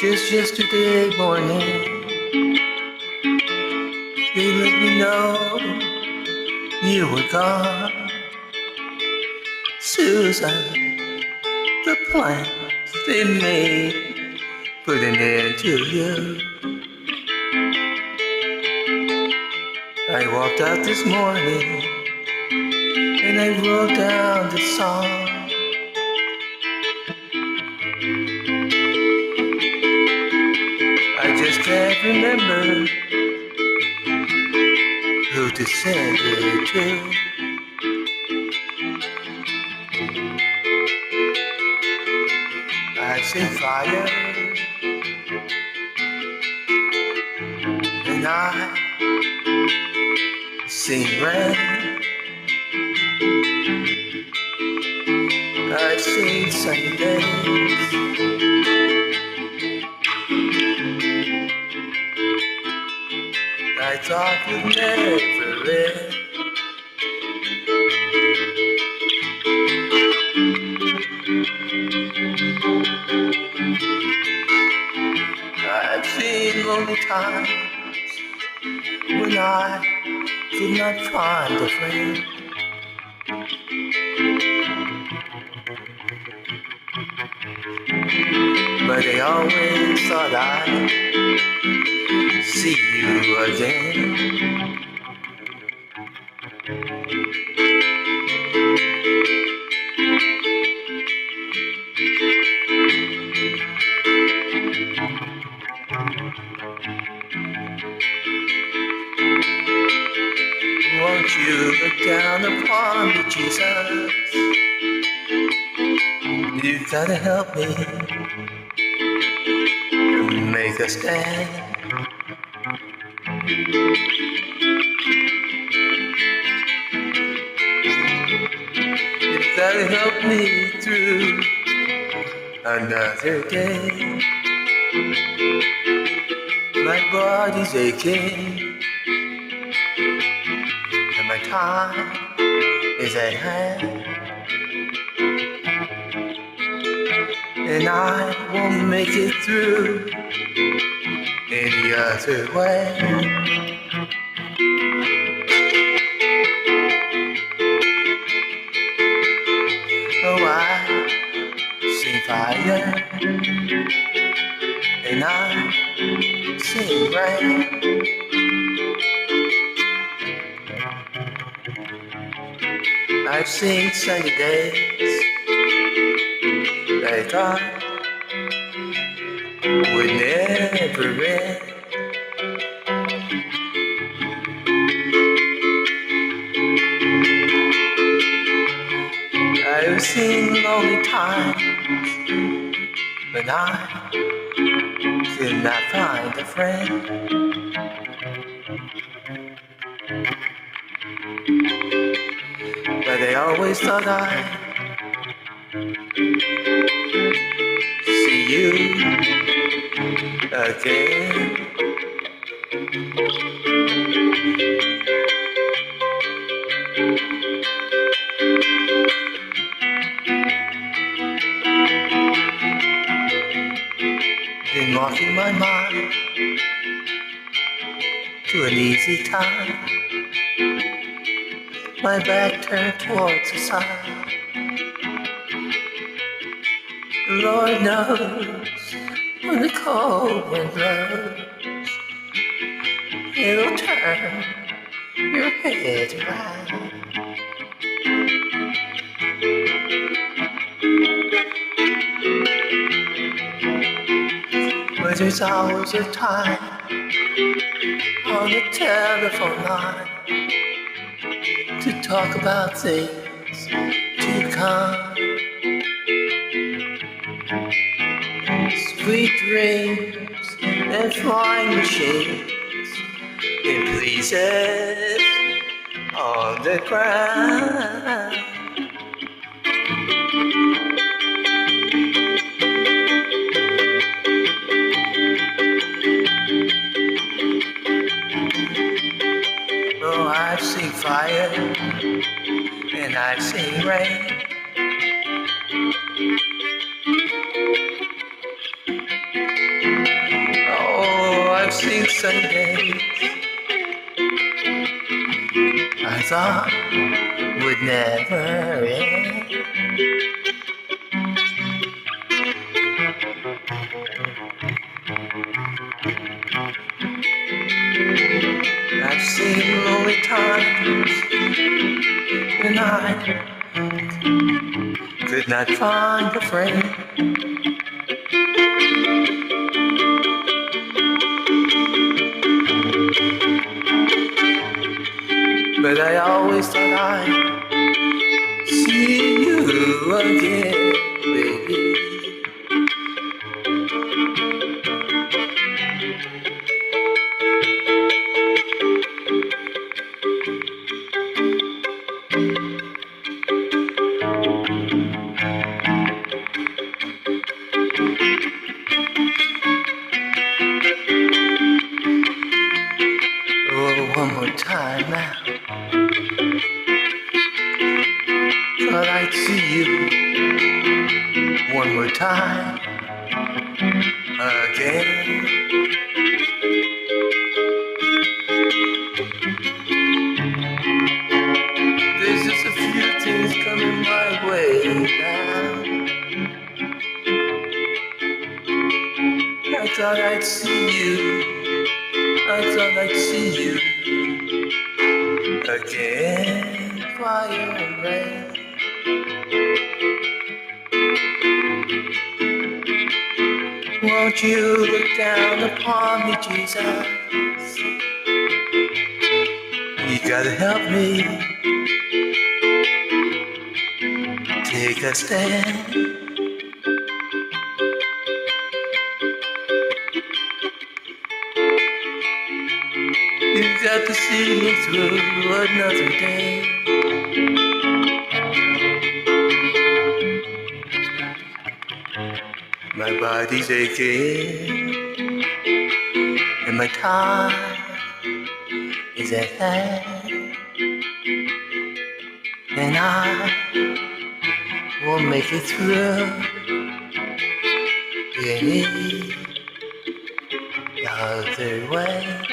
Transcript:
Just yesterday morning, they let me know you were gone. Susan, the plans they made put an end to you. I walked out this morning and I wrote down the song. I just can't remember who to send it to. I've seen fire and I've seen rain. I've seen sunny days. I thought would never end. I've seen lonely times when I could not find a friend. But I always thought I'd see you again. Won't you look down upon me, Jesus? You've gotta help me make a stand. You've gotta help me through another day. My body's aching and my time is at hand. And I won't make it through any other way. Oh, I sing fire and I sing rain. I've seen sunny days that I thought would never end. I've seen lonely times when I could not find a friend. But I always thought I'd see you again. Been walking my mind to an easy time, my back turned towards the sun. Lord knows when the cold wind blows, it'll turn your head around. But there's hours of time on the telephone line to talk about things to come. Sweet dreams and flying machines in places on the ground. Oh, I've seen fire and I've seen rain. sing Sundays I thought would never end. I've seen lonely times when I could not find a friend. But I always thought I'd see you again, baby. Oh, one more time now. Thought I'd see you one more time again. There's just a few things coming my way now. I thought I'd see you. I thought I'd see you again, fire and rain. Won't you look down upon me, Jesus? You gotta help me take a stand. You've got to see me through another day. My body's aching and my time is at hand, and I won't make it through any other way.